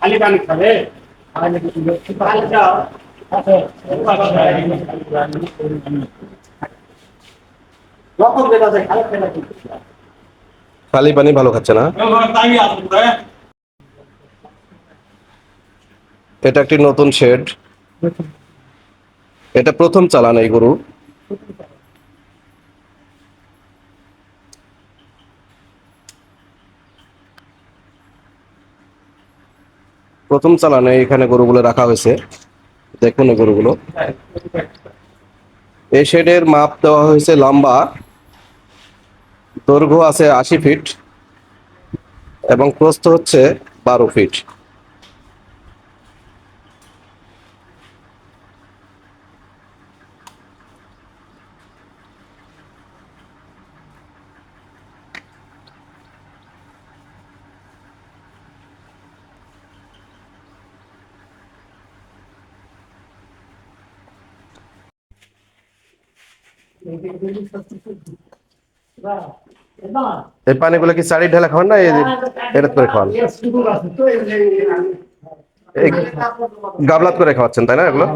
খালি পানি খাবে খালি যাও লক্ষণ বেলা যায় খালি খেলা খালি পানি ভালো খাচ্ছে না। এটা একটি নতুন শেড, এটা প্রথম চালান এই গরু। প্রথম চালানে এখানে গরুগুলো রাখা হয়েছে। দেখুন এই গরুগুলো। এই শেডের মাপ দেওয়া হয়েছে, লম্বা দৈর্ঘ্য আছে 80 ফিট এবং প্রস্থ হচ্ছে 12 ফিট। এই পানিগুলো কি চারি ঢেলা খাওয়ান না এটা করে খাওয়ান? এই গাবলাত করে খাওয়াচ্ছেন তাই না এগুলো?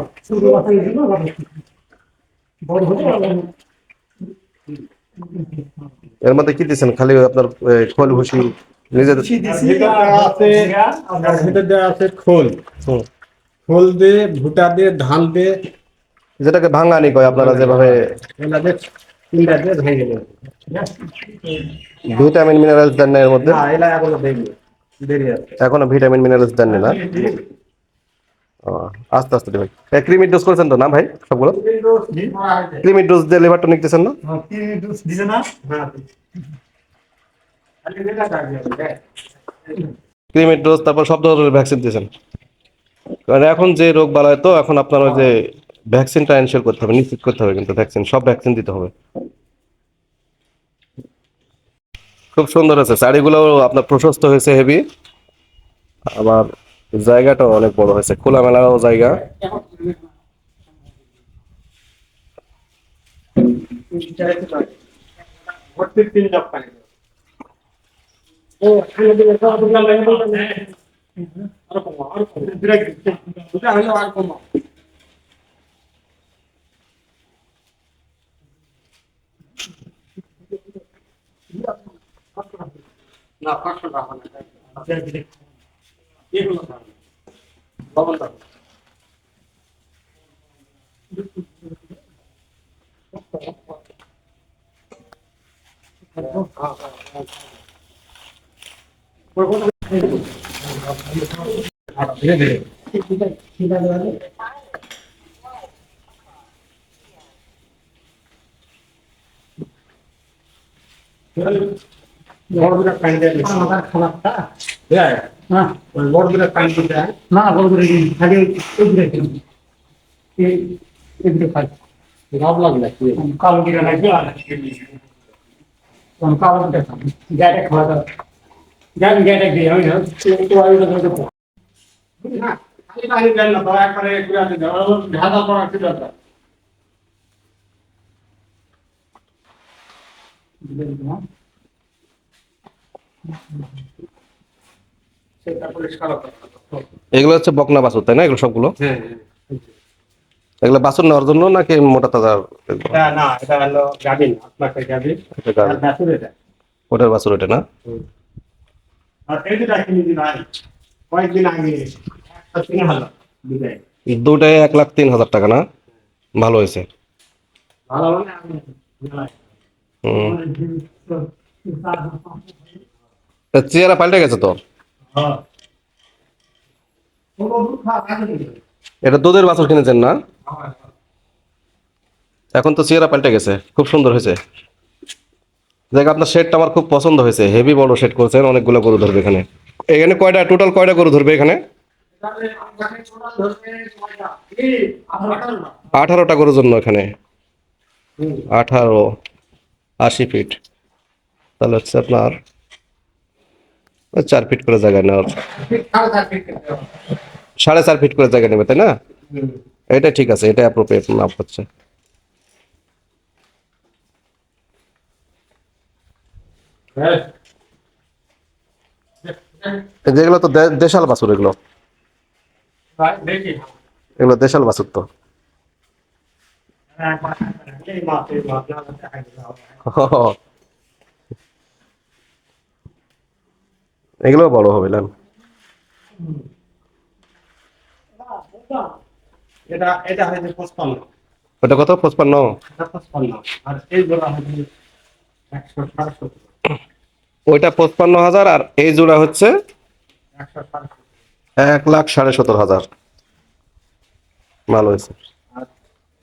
এর মধ্যে কি দিচ্ছেন? খালি আপনার খোল ভুসি নিজেদের? আছে খোল খোল দিয়ে ভুট্টা দিয়ে ধান দিয়ে যেটাকে ভাঙানি কয় আপনারা যেভাবে। ভিটামিন মিনারেলস দেন না এর মধ্যে? এখনো ভিটামিন মিনারেলস দেননি না? আস্তে আস্তে দেবেন। ক্রিমির ডোজ করেছেন তো না ভাই সবগুলো? ক্রিমির ডোজ দিয়ে লিভার টনিক দিচ্ছেন না? ক্রিমির ডোজ, তারপর সব ধরনের ভ্যাকসিন দিয়েছেন। কারণ এখন যে রোগ বালায়, তো এখন আপনার ওই যে ভ্যাকসিনটা এনশিওর করতে হবে, নিশ্চিত করতে হবে, কিন্তু ভ্যাকসিন সব ভ্যাকসিন দিতে হবে। খুব সুন্দর আছে, শাড়িগুলো আপনার প্রশস্ত হয়েছে হেভি, আবার জায়গাটাও অনেক বড় হয়েছে, খোলামেলাও জায়গা। না 500 টাকা না এগুলো ধীরে ধীরে বড় বিরাট পানি দেয় আমার খাবারটা দেয় না ওই বড় বিরাট পানি দেয় না বড় বিরাট খালি ওই বিরাট এই এই বিরাট খাই রাব লাগলে কালো বিরাট নাই কোন কালো বিরাট গ্যাটে খাওয়া দাও গ্যাটে দিয়ে আমি না তো আই না না খালি পানি দেন না তো একবারে বিরাট দাও ঢাকা পড়া ছিল না সেটা পরিষ্কার করতে এগুলো হচ্ছে বকনা বাছুর তাই না এগুলো সবগুলো? হ্যাঁ এগুলো বাছুর নেওয়ার জন্য নাকি মোটা তাজা? এটা না এটা হলো গাবিন আপনাকে গাবিন এটা আর বাছুর এটা ওটার বাছুর এটা না? আর এই দুটা কিনে দিন আগে কয়েকদিন আগে একটা কিনে হলো দুটাই দুটাই 1,03,000 টাকা না? ভালো হয়েছে। ভালো মানে আমি চেহারা পাল্টে গেছে তো। হ্যাঁ এটা দুধের বাছুর কিনেছেন না? এখন তো চেহারা পাল্টে গেছে, খুব সুন্দর হয়েছে। দেখ, আপনার শেডটা আমার খুব পছন্দ হয়েছে, হেভি বড় শেড করেছেন, অনেকগুলো গরু ধরবে এখানে। এখানে কয়টা টোটাল কয়টা গরু ধরবে এখানে? 18টা গরুর জন্য এখানে। 18, 80 ফিট, তাহলে হচ্ছে আপনার 4 ফিট করে জায়গা নেওয়ার, 4.5 ফিট করে জায়গা নেবে তাই না? এটা ঠিক আছে, এটা অ্যাপ্রোপ্রিয়েট মাপ হচ্ছে। যেগুলো তো দেশাল বাছুর এগুলো। দেখি এগুলো দেশাল বাছুর তো। এই মাছ না এগুলো বড় হবে না? এটা এটা হচ্ছে 55 ওটা কত, 55? এটা 55 আর এই জোড়া হচ্ছে 170 ওইটা 55,000 আর এই জোড়া হচ্ছে 170 1,17,500। ভালো হয়েছে। আর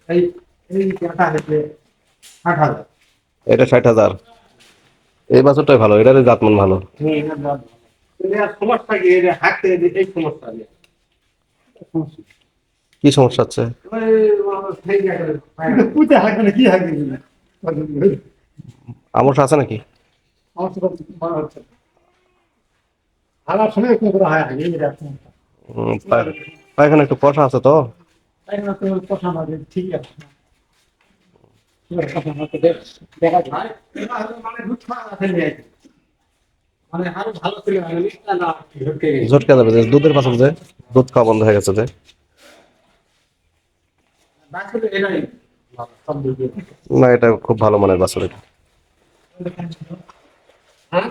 এই এই এটা হচ্ছে 60,000 এটা 60,000। এই বাছুরটাই ভালো, এটার জাতমান ভালো। এটা দাম এর সমস্যা কি এর হাতে এই সমস্যা নেই কি সমস্যা হচ্ছে? ওই সেই জায়গায় পুঁতে হাঁকে না কি হাঁকে আমস্যা আছে নাকি? আমার তো মনে হচ্ছে আমার সময় কোন করে হয় আগে এরকম পায়খানা একটু কষা আছে তো। তাই না তো কথা না ঠিক আছে কথা না তো দেখা যায় মানে দুধ খাওয়া আছে মানে আরো ভালো ছিল না ঢুকে গেছে ঝটকা যাবে যে দুধের বাছুর, যে দুধ খাওয়া বন্ধ হয়ে গেছে যে। বাকি তো এটাই সব দুধ না, এটা খুব ভালো মানের বাছুর এটা। হ্যাঁ